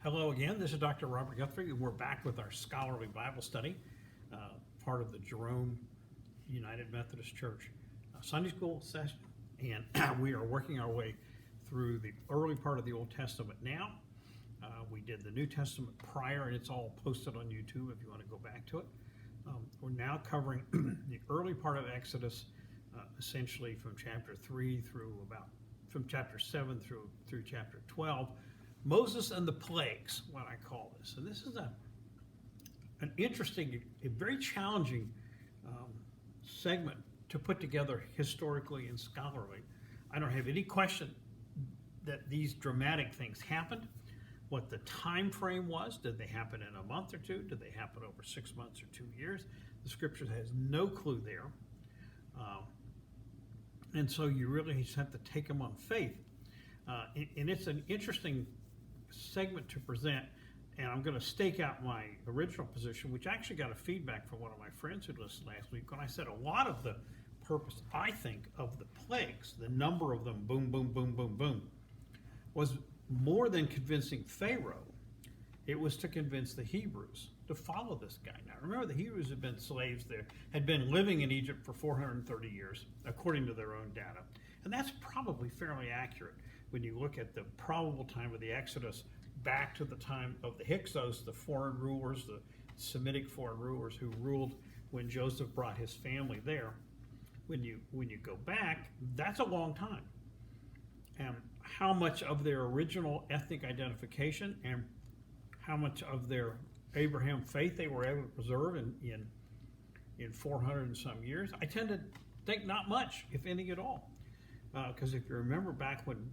Hello again, this is Dr. Robert Guthrie, and we're back with our scholarly Bible study, uh, part of the Jerome United Methodist Church Sunday School session. And we are working our way through the early part of the Old Testament now. We did the New Testament prior, and it's all posted on YouTube if you want to go back to it. We're now covering the early part of Exodus, essentially from chapter 3 through from chapter 7 through chapter 12. Moses and the plagues, what I call this. And this is an interesting, a very challenging segment to put together historically and scholarly. I don't have any question that these dramatic things happened. What the time frame was, did they happen in a month or two? Did they happen over 6 months or 2 years? The scripture has no clue there. And so you really just have to take them on faith. And it's an interesting segment to present, and I'm going to stake out my original position, which actually got a feedback from one of my friends who listened last week when I said a lot of the purpose, I think, of the plagues, the number of them, boom, boom, boom, boom, boom, was more than convincing Pharaoh. It was to convince the Hebrews to follow this guy. Now remember, the Hebrews had been slaves there, had been living in Egypt for 430 years, according to their own data. And that's probably fairly accurate when you look at the probable time of the Exodus back to the time of the Hyksos, the foreign rulers, the Semitic foreign rulers who ruled when Joseph brought his family there. When you go back, that's a long time. And how much of their original ethnic identification and how much of their Abraham faith they were able to preserve in 400 and some years, I tend to think not much, if any at all. Because if you remember back when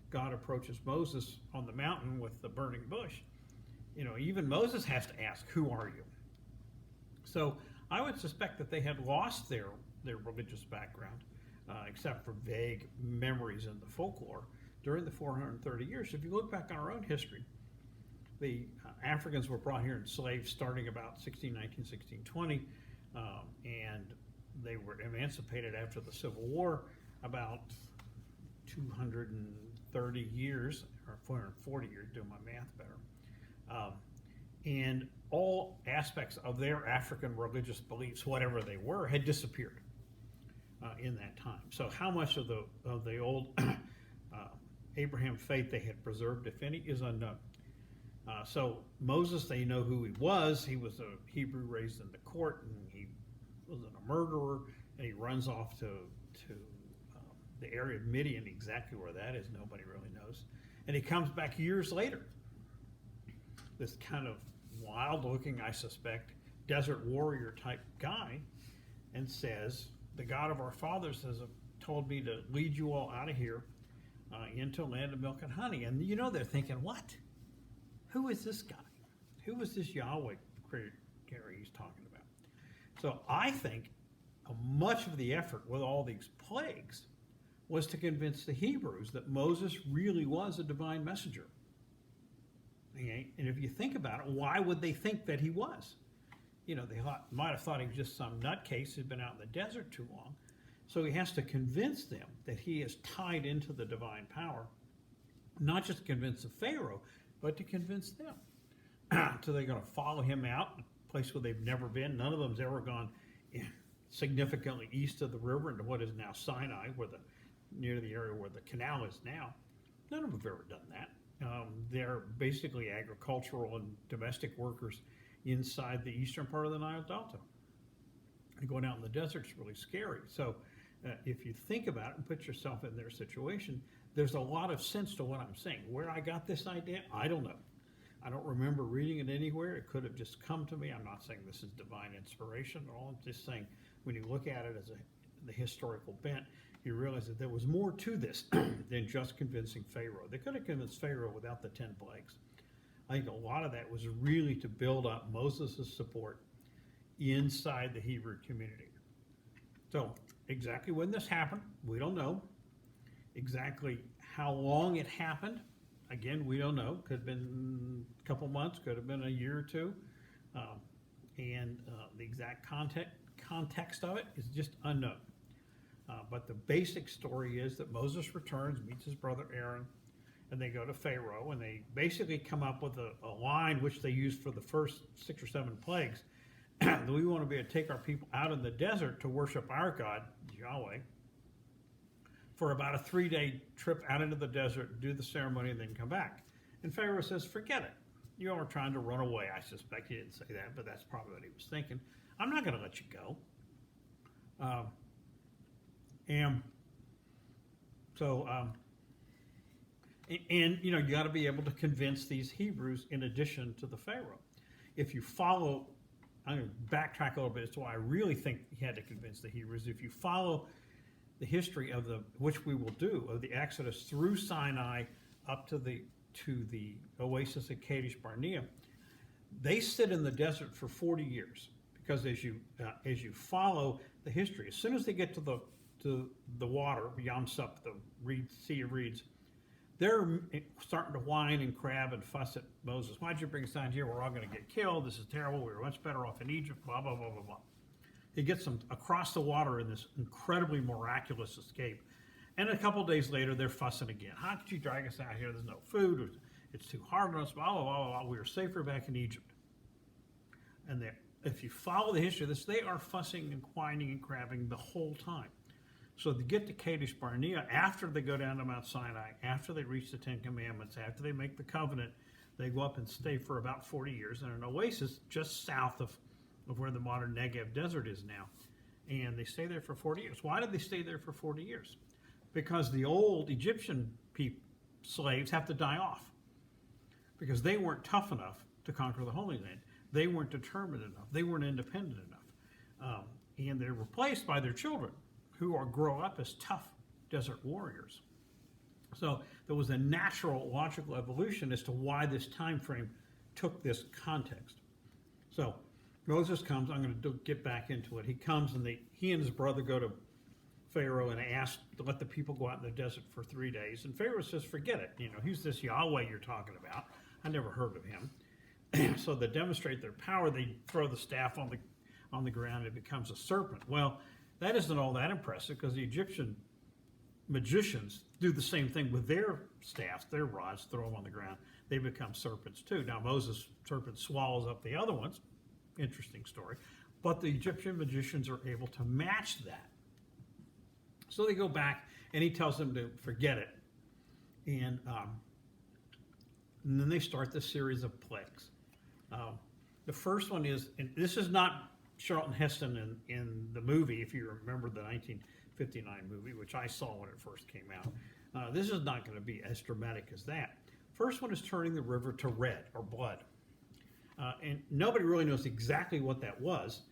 God approaches Moses on the mountain with the burning bush, even Moses has to ask, who are you? So I would suspect that they had lost their religious background, except for vague memories in the folklore, during the 430 years. If you look back on our own history, the Africans were brought here in slaves starting about 1619, 1620, and they were emancipated after the Civil War about 230 years, or 440 years, doing my math better. And all aspects of their African religious beliefs, whatever they were, had disappeared in that time. So how much of the old Abraham faith they had preserved, if any, is unknown. So Moses, they know who he was. He was a Hebrew raised in the court, and he wasn't a murderer, and he runs off to the area of Midian. Exactly where that is, nobody really knows. And he comes back years later, this kind of wild-looking, I suspect, desert warrior type guy, and says, the God of our fathers has told me to lead you all out of here into a land of milk and honey. And they're thinking, what? Who is this guy? Who is this Yahweh creator he's talking about? So I think much of the effort with all these plagues was to convince the Hebrews that Moses really was a divine messenger. Okay? And if you think about it, why would they think that he was? They might have thought he was just some nutcase who'd been out in the desert too long. So he has to convince them that he is tied into the divine power, not just to convince the Pharaoh, but to convince them. So they're going to follow him out, a place where they've never been. None of them's ever gone significantly east of the river into what is now Sinai, near the area where the canal is now. None of them have ever done that. They're basically agricultural and domestic workers inside the eastern part of the Nile Delta. And going out in the desert is really scary. So if you think about it and put yourself in their situation, there's a lot of sense to what I'm saying. Where I got this idea, I don't know. I don't remember reading it anywhere. It could have just come to me. I'm not saying this is divine inspiration at all. I'm just saying when you look at it as the historical bent, you realize that there was more to this than just convincing Pharaoh. They could have convinced Pharaoh without the 10 plagues. I think a lot of that was really to build up Moses' support inside the Hebrew community. So exactly when this happened, we don't know. Exactly how long it happened, again, we don't know. Could have been a couple months, could have been a year or two. And the exact context of it is just unknown. But the basic story is that Moses returns, meets his brother Aaron, and they go to Pharaoh, and they basically come up with a line which they used for the first 6 or 7 plagues. That we want to be able to take our people out in the desert to worship our God, Yahweh, for about a 3-day trip out into the desert, do the ceremony, and then come back. And Pharaoh says, forget it. You all are trying to run away. I suspect he didn't say that, but that's probably what he was thinking. I'm not going to let you go. And you got to be able to convince these Hebrews in addition to the Pharaoh. If you follow, I'm going to backtrack a little bit as to why I really think he had to convince the Hebrews. If you follow the history of which we will do, of the Exodus through Sinai up to the oasis at Kadesh Barnea, they sit in the desert for 40 years. Because as you follow the history, as soon as they get to the water, Yam Suf, the Sea of Reeds, they're starting to whine and crab and fuss at Moses. Why'd you bring us down here? We're all going to get killed. This is terrible. We were much better off in Egypt. Blah blah blah blah blah. He gets them across the water in this incredibly miraculous escape. And a couple days later, they're fussing again. How could you drag us out here? There's no food. It's too hard on us. Blah blah blah blah. We were safer back in Egypt. And if you follow the history of this, they are fussing and whining and crabbing the whole time. So they get to Kadesh Barnea after they go down to Mount Sinai, after they reach the 10 Commandments, after they make the covenant, they go up and stay for about 40 years in an oasis just south of where the modern Negev desert is now. And they stay there for 40 years. Why did they stay there for 40 years? Because the old Egyptian slaves have to die off. Because they weren't tough enough to conquer the Holy Land. They weren't determined enough. They weren't independent enough. And they're replaced by their children, who grow up as tough desert warriors. So there was a natural, logical evolution as to why this time frame took this context. So Moses comes. I'm going to get back into it. He comes, and he and his brother go to Pharaoh and ask to let the people go out in the desert for 3 days. And Pharaoh says, forget it. Who's this Yahweh you're talking about? I never heard of him. So to demonstrate their power, they throw the staff on the ground, and it becomes a serpent. Well, that isn't all that impressive, because the Egyptian magicians do the same thing with their staffs, their rods, throw them on the ground. They become serpents too. Now Moses' serpent swallows up the other ones. Interesting story. But the Egyptian magicians are able to match that. So they go back, and he tells them to forget it. And then they start this series of plagues. The first one is, and this is not Charlton Heston in the movie, if you remember the 1959 movie, which I saw when it first came out. This is not going to be as dramatic as that. First one is turning the river to red, or blood. And nobody really knows exactly what that was.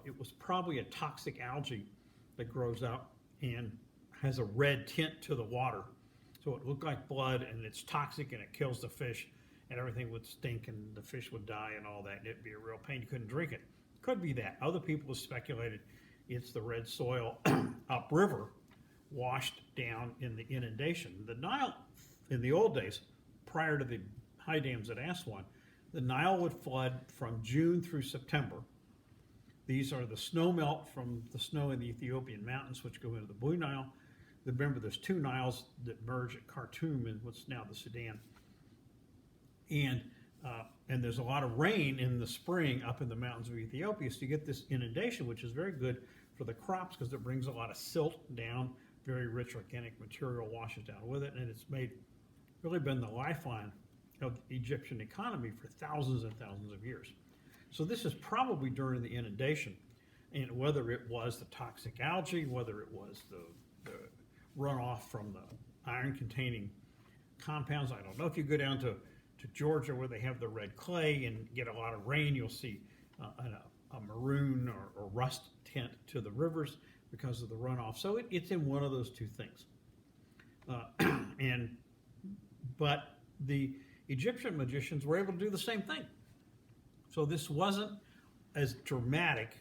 It was probably a toxic algae that grows up and has a red tint to the water. So it looked like blood, and it's toxic, and it kills the fish, and everything would stink, and the fish would die and all that, and it'd be a real pain. You couldn't drink it. Could be that. Other people have speculated it's the red soil upriver washed down in the inundation. The Nile, in the old days, prior to the high dams at Aswan, the Nile would flood from June through September. These are the snow melt from the snow in the Ethiopian mountains, which go into the Blue Nile. Remember, there's 2 Niles that merge at Khartoum in what's now the Sudan. And there's a lot of rain in the spring up in the mountains of Ethiopia, so you get this inundation, which is very good for the crops because it brings a lot of silt down. Very rich organic material washes down with it, and it's really been the lifeline of the Egyptian economy for thousands and thousands of years. So this is probably during the inundation, and whether it was the toxic algae, whether it was the runoff from the iron-containing compounds, I don't know. If you go down to Georgia, where they have the red clay and get a lot of rain, you'll see a maroon or rust tint to the rivers because of the runoff. So it's in one of those 2 things. But the Egyptian magicians were able to do the same thing. So this wasn't as dramatic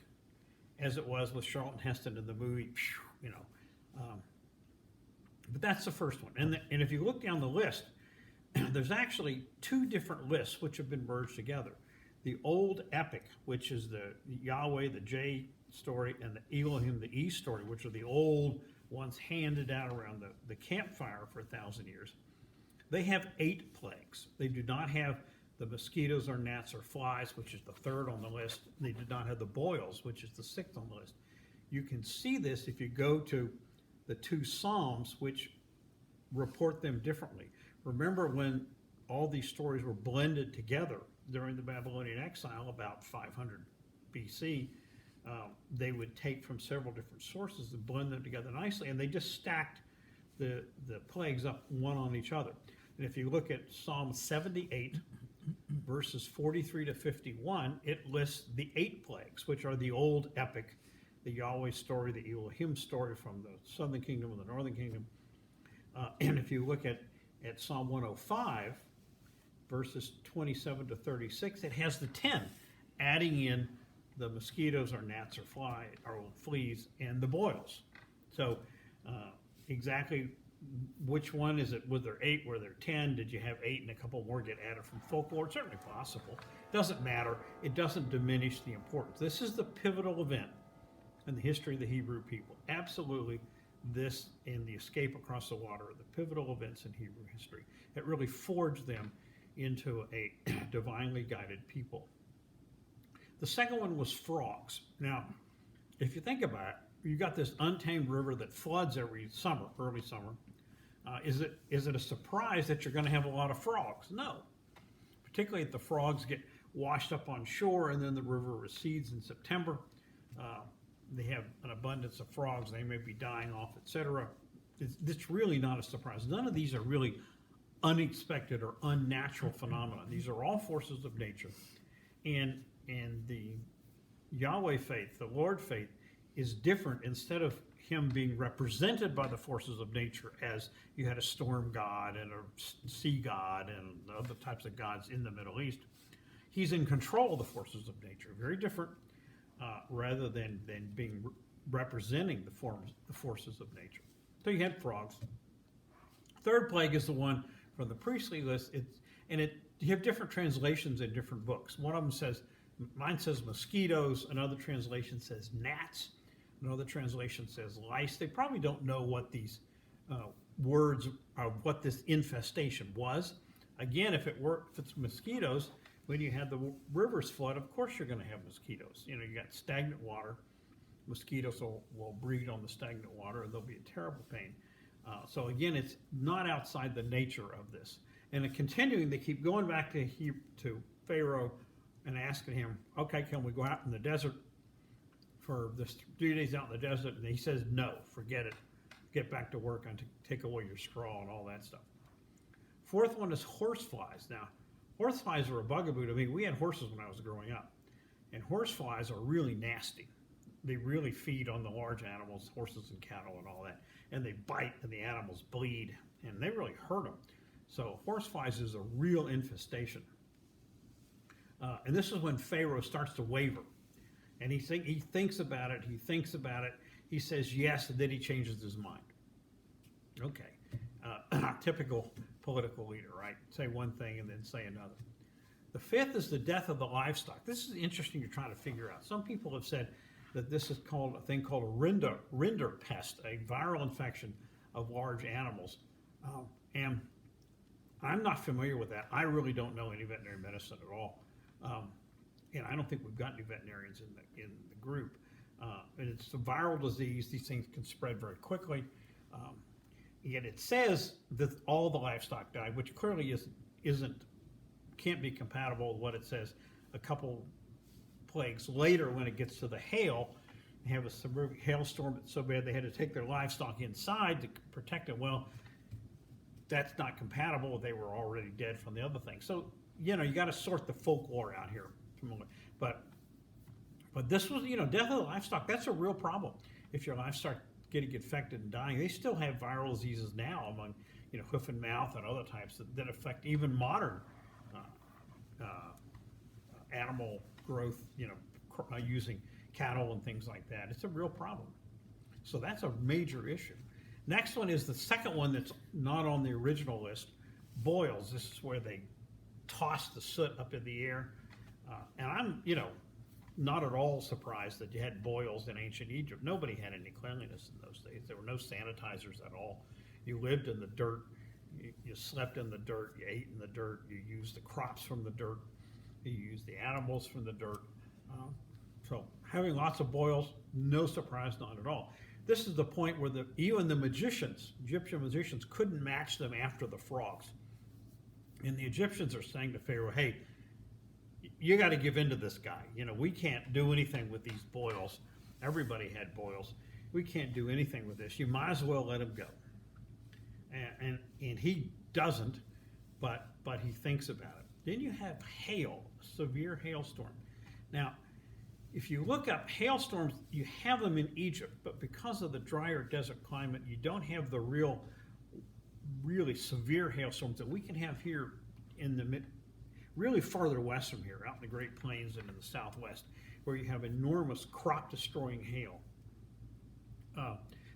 as it was with Charlton Heston in the movie, but that's the first one. And if you look down the list, there's actually 2 different lists which have been merged together. The old epic, which is the Yahweh, the J story, and the Elohim, the E story, which are the old ones handed out around the campfire for 1,000 years. They have 8 plagues. They do not have the mosquitoes or gnats or flies, which is the 3rd on the list. They did not have the boils, which is the 6th on the list. You can see this if you go to the 2 Psalms, which report them differently. Remember when all these stories were blended together during the Babylonian exile about 500 BC, they would take from several different sources and blend them together nicely, and they just stacked the plagues up one on each other. And if you look at Psalm 78, verses 43 to 51, it lists the 8 plagues, which are the old epic, the Yahweh story, the Elohim story from the southern kingdom and the northern kingdom. And if you look at Psalm 105, verses 27 to 36, it has the 10, adding in the mosquitoes or gnats or fleas and the boils. So exactly which one is it? Were there 8? Were there 10? Did you have 8 and a couple more get added from folklore? It's certainly possible. Doesn't matter. It doesn't diminish the importance. This is the pivotal event in the history of the Hebrew people. Absolutely, this and the escape across the water are the pivotal events in Hebrew history that really forged them into a divinely guided people. The second one was frogs. Now, if you think about it, you got this untamed river that floods every summer, early summer. Is it a surprise that you're going to have a lot of frogs? No. Particularly if the frogs get washed up on shore and then the river recedes in September. They have an abundance of frogs. They may be dying off, etc. It's really not a surprise. None of these are really unexpected or unnatural phenomena. These are all forces of nature. And the Yahweh faith, the Lord faith, is different. Instead of him being represented by the forces of nature as you had a storm god and a sea god and other types of gods in the Middle East, he's in control of the forces of nature. Very different, rather than being representing the forces of nature. So you had frogs. Third plague is the one from the priestly list. You have different translations in different books. One of them says, mine says mosquitoes. Another translation says gnats. Another translation says lice. They probably don't know what these words are, what this infestation was. Again, if it's mosquitoes, when you had the rivers flood, of course you're going to have mosquitoes. You got stagnant water. Mosquitoes will breed on the stagnant water, and they'll be a terrible pain. So again, it's not outside the nature of this. And continuing, they keep going back to Pharaoh and asking him, okay, can we go out in the desert for this 3 days out in the desert? And he says, no, forget it. Get back to work and take away your straw and all that stuff. Fourth one is horseflies. Now, horseflies are a bugaboo to me. We had horses when I was growing up, and horseflies are really nasty. They really feed on the large animals, horses and cattle and all that, and they bite and the animals bleed, and they really hurt them. So horseflies is a real infestation. And this is when Pharaoh starts to waver. And he thinks about it, he says yes, and then he changes his mind. Okay. Typical political leader, right? Say one thing and then say another. The fifth is the death of the livestock. This is interesting to try to figure out. Some people have said that this is called a thing called a rinderpest, a viral infection of large animals. And I'm not familiar with that. I really don't know any veterinary medicine at all. And I don't think we've got any veterinarians in the group. And it's a viral disease. These things can spread very quickly. Yet it says that all the livestock died, which clearly can't be compatible with what it says a couple plagues later when it gets to the hail. They have a severe hailstorm that's so bad they had to take their livestock inside to protect it. Well, that's not compatible. They were already dead from the other thing. So, you got to sort the folklore out here. But this was, death of the livestock, that's a real problem. If your livestock getting infected and dying, they still have viral diseases now among, hoof and mouth and other types that affect even modern animal growth, using cattle and things like that. It's a real problem. So that's a major issue. Next one is the second one that's not on the original list, boils. This is where they toss the soot up in the air. And I'm, not at all surprised that you had boils in ancient Egypt. Nobody had any cleanliness in those days. There were no sanitizers at all. You lived in the dirt. You slept in the dirt, you ate in the dirt, you used the crops from the dirt, you used the animals from the dirt. So having lots of boils, no surprise, not at all. This is the point where even the magicians, Egyptian magicians, couldn't match them after the frogs. And the Egyptians are saying to Pharaoh, hey, you got to give in to this guy. We can't do anything with these boils. Everybody had boils. We can't do anything with this. You might as well let him go. And he doesn't, but he thinks about it. Then you have hail, severe hailstorm. Now, if you look up hailstorms, you have them in Egypt, but because of the drier desert climate, you don't have the really severe hailstorms that we can have here in the really farther west from here, out in the Great Plains and in the Southwest, where you have enormous crop-destroying hail.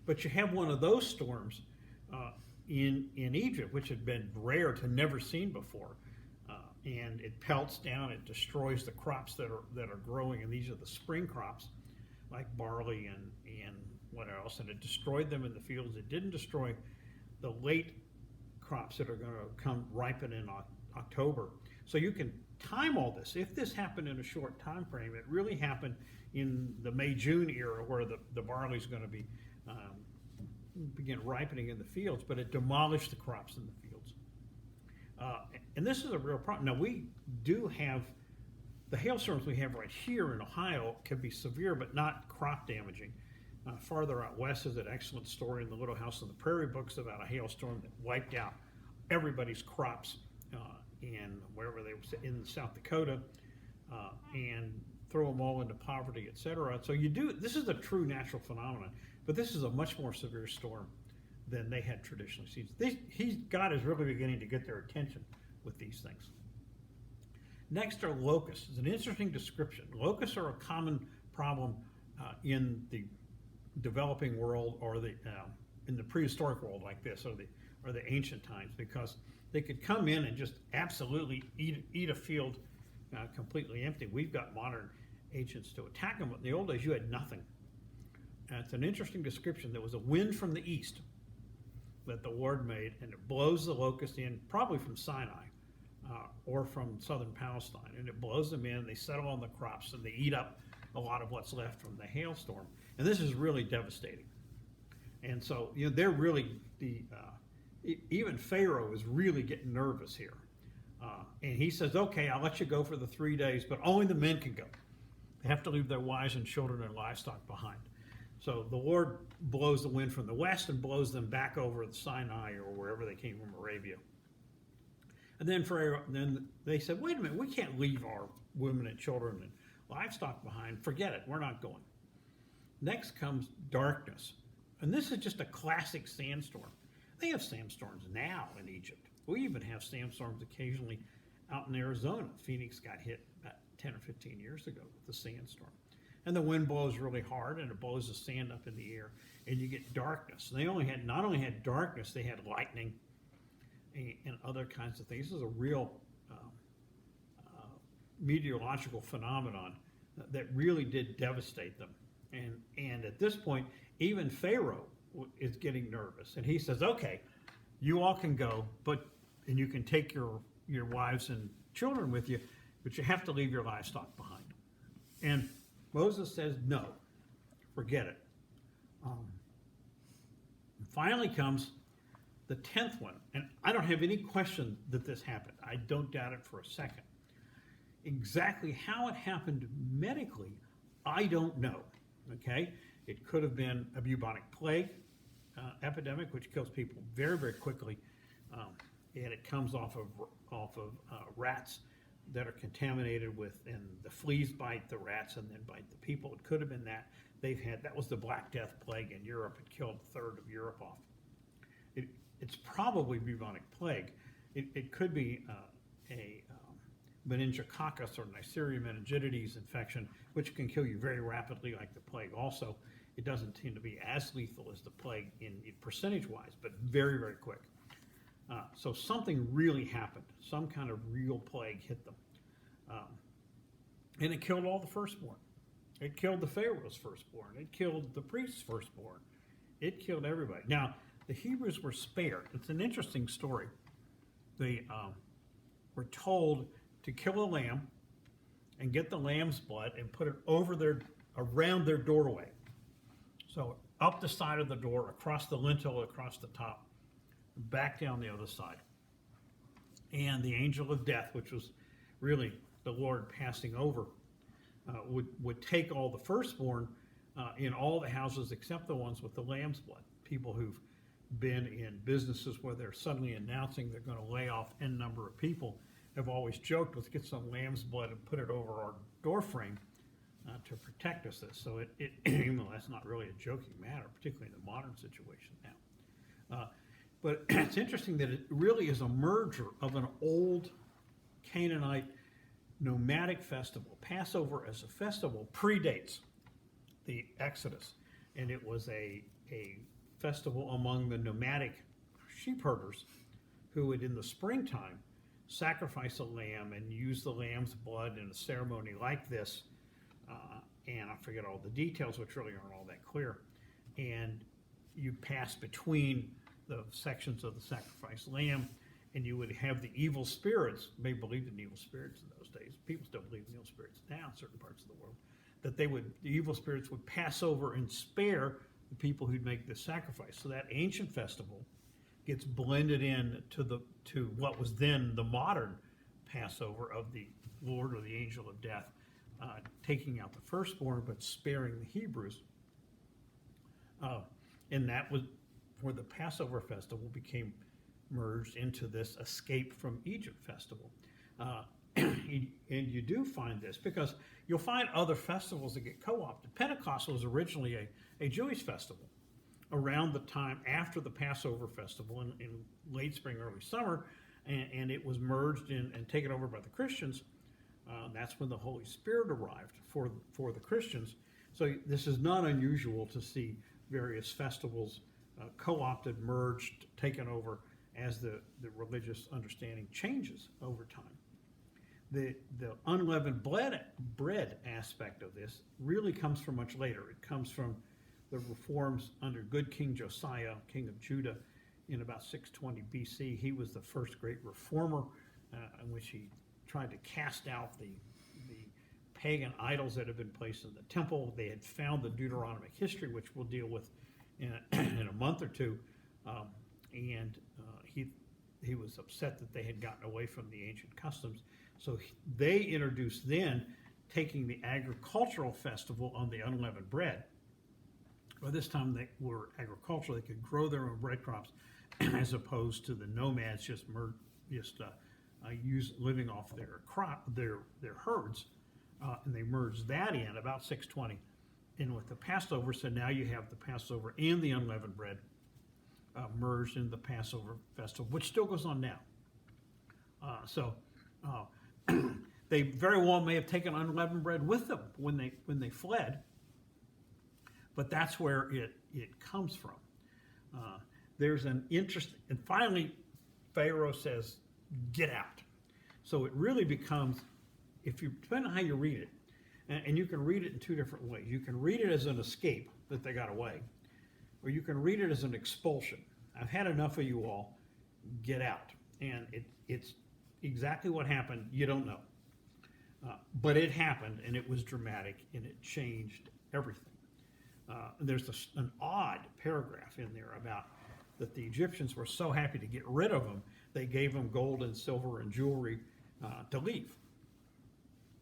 But you have one of those storms in Egypt, which had been rare to never seen before, and it pelts down. It destroys the crops that are growing, and these are the spring crops, like barley and what else. And it destroyed them in the fields. It didn't destroy the late crops that are going to come ripen in October. So you can time all this. If this happened in a short time frame, it really happened in the May-June era, where the barley is going to be begin ripening in the fields, but it demolished the crops in the fields. And this is a real problem. Now, we do have the hailstorms we have right here in Ohio can be severe, but not crop damaging. Farther out west is an excellent story in the Little House on the Prairie books about a hailstorm that wiped out everybody's crops and wherever they were in South Dakota, and throw them all into poverty, etc. So this is a true natural phenomenon, but this is a much more severe storm than they had traditionally seen. God is really beginning to get their attention with these things. Next are locusts. It's an interesting description. Locusts are a common problem in the developing world, or in the prehistoric world like this, or the ancient times, because they could come in and just absolutely eat a field completely empty. We've got modern agents to attack them, but in the old days you had nothing. It's an interesting description. There was a wind from the east that the Lord made, and it blows the locust in, probably from Sinai or from southern Palestine, and it blows them in. They settle on the crops, and they eat up a lot of what's left from the hailstorm. And this is really devastating. And so, they're really even Pharaoh is really getting nervous here. And he says, okay, I'll let you go for the 3 days, but only the men can go. They have to leave their wives and children and livestock behind. So the Lord blows the wind from the west and blows them back over the Sinai or wherever they came from, Arabia. And then they said, wait a minute, we can't leave our women and children and livestock behind. Forget it, we're not going. Next comes darkness. And this is just a classic sandstorm. They have sandstorms now in Egypt. We even have sandstorms occasionally out in Arizona. Phoenix got hit about 10 or 15 years ago with the sandstorm. And the wind blows really hard, and it blows the sand up in the air, and you get darkness. And they not only had darkness, they had lightning and other kinds of things. This is a real meteorological phenomenon that really did devastate them. And at this point, even Pharaoh is getting nervous, and he says, okay, you all can go, and you can take your wives and children with you, but you have to leave your livestock behind. And Moses says, no, forget it. Finally comes the 10th one, and I don't have any question that this happened. I don't doubt it for a second. Exactly how it happened medically, I don't know, okay? It could have been a bubonic plague epidemic, which kills people very, very quickly, and it comes off of rats that are contaminated with, and the fleas bite the rats and then bite the people. It could have been that. That was the Black Death plague in Europe. It killed a third of Europe off. It's probably bubonic plague. It could be a meningococcus or Neisseria meningitis infection, which can kill you very rapidly like the plague. Also, it doesn't tend to be as lethal as the plague in percentage-wise, but very, very quick. So something really happened. Some kind of real plague hit them. And it killed all the firstborn. It killed the Pharaoh's firstborn. It killed the priest's firstborn. It killed everybody. Now, the Hebrews were spared. It's an interesting story. They were told to kill a lamb and get the lamb's blood and put it around their doorway. So up the side of the door, across the lintel, across the top, back down the other side. And the angel of death, which was really the Lord passing over, would take all the firstborn in all the houses except the ones with the lamb's blood. People who've been in businesses where they're suddenly announcing they're going to lay off N number of people have always joked, let's get some lamb's blood and put it over our door frame to protect us. So even though that's not really a joking matter, particularly in the modern situation now. But it's interesting that it really is a merger of an old Canaanite nomadic festival. Passover as a festival predates the Exodus, and it was a festival among the nomadic sheep herders who would, in the springtime, sacrifice a lamb and use the lamb's blood in a ceremony like this. And I forget all the details, which really aren't all that clear. And you pass between the sections of the sacrificed lamb, and you would have the evil spirits. They believed in evil spirits in those days. People still believe in evil spirits now in certain parts of the world. That the evil spirits would pass over and spare the people who'd make this sacrifice. So that ancient festival gets blended in to what was then the modern Passover of the Lord or the angel of death, taking out the firstborn but sparing the Hebrews. And that was where the Passover festival became merged into this escape from Egypt festival. And you do find this because you'll find other festivals that get co-opted. Pentecost was originally a Jewish festival around the time after the Passover festival in late spring, early summer, and it was merged in and taken over by the Christians. That's when the Holy Spirit arrived for the Christians. So this is not unusual to see various festivals co-opted, merged, taken over as the religious understanding changes over time. The unleavened bread aspect of this really comes from much later. It comes from the reforms under good King Josiah, king of Judah, in about 620 BC. He was the first great reformer in which he tried to cast out the pagan idols that had been placed in the temple. They had found the Deuteronomic history, which we'll deal with in a month or two, and he was upset that they had gotten away from the ancient customs. So they introduced then taking the agricultural festival on the unleavened bread. By this time they were agricultural; they could grow their own bread crops, as opposed to the nomads just living off their herds, and they merged that in about 620. And with the Passover, so now you have the Passover and the unleavened bread merged in the Passover festival, which still goes on now. They very well may have taken unleavened bread with them when they fled, but that's where it comes from. There's an interest, and finally, Pharaoh says, "Get out." So it really becomes, depending on how you read it, and you can read it in two different ways. You can read it as an escape that they got away, or you can read it as an expulsion. I've had enough of you all. Get out. And it's exactly what happened. You don't know. But it happened, and it was dramatic, and it changed everything. There's an odd paragraph in there about that the Egyptians were so happy to get rid of them, they gave them gold and silver and jewelry to leave.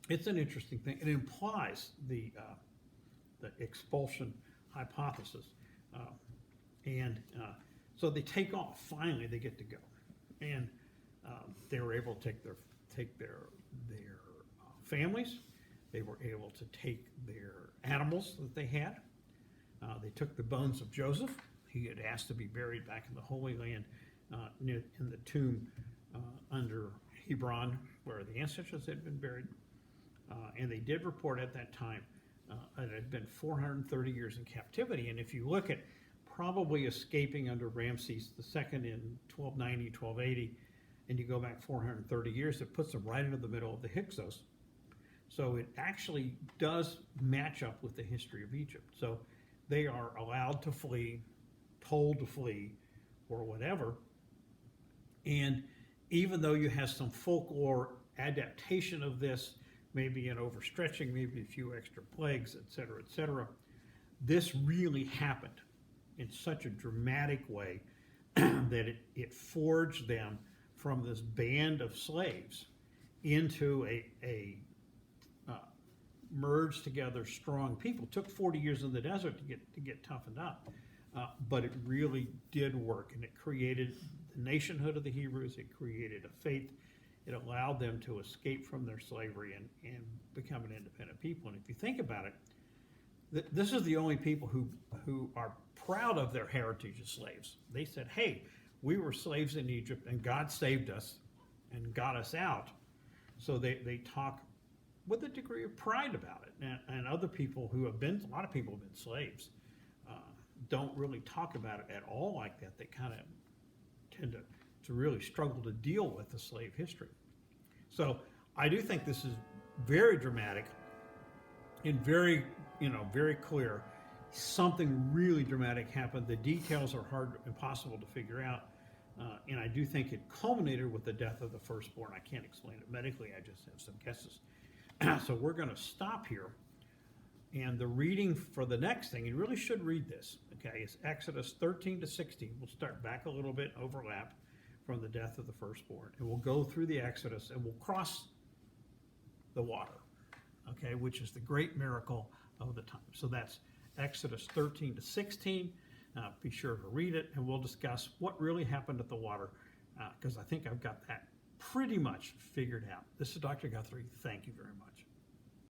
It's an interesting thing. It implies the expulsion hypothesis. So they take off. Finally, they get to go. And they were able to take their families. They were able to take their animals that they had. They took the bones of Joseph. He had asked to be buried back in the Holy Land in the tomb under Hebron, where the ancestors had been buried. And they did report at that time it had been 430 years in captivity. And if you look at probably escaping under Ramses II in 1290, 1280, and you go back 430 years, it puts them right into the middle of the Hyksos. So it actually does match up with the history of Egypt. So they are allowed to flee, told to flee, or whatever. And even though you have some folklore adaptation of this, maybe an overstretching, maybe a few extra plagues, et cetera, this really happened in such a dramatic way that it forged them from this band of slaves into a merged together strong people. It took 40 years in the desert to get toughened up, but it really did work, and it created the nationhood of the Hebrews. It created a faith. It allowed them to escape from their slavery and become an independent people. And if you think about it, this is the only people who are proud of their heritage as slaves. They said, hey, we were slaves in Egypt and God saved us and got us out. So they talk with a degree of pride about it. And other people who have been, a lot of people have been slaves, don't really talk about it at all like that. They kind of tend to really struggle to deal with the slave history. So I do think this is very dramatic and very, very clear. Something really dramatic happened. The details are impossible to figure out. And I do think it culminated with the death of the firstborn. I can't explain it medically. I just have some guesses. So we're going to stop here. And the reading for the next thing, you really should read this, okay, is Exodus 13 to 16. We'll start back a little bit, overlap from the death of the firstborn. And we'll go through the Exodus and we'll cross the water, okay, which is the great miracle of the time. So that's Exodus 13 to 16. Be sure to read it, and we'll discuss what really happened at the water, because I think I've got that pretty much figured out. This is Dr. Guthrie. Thank you very much.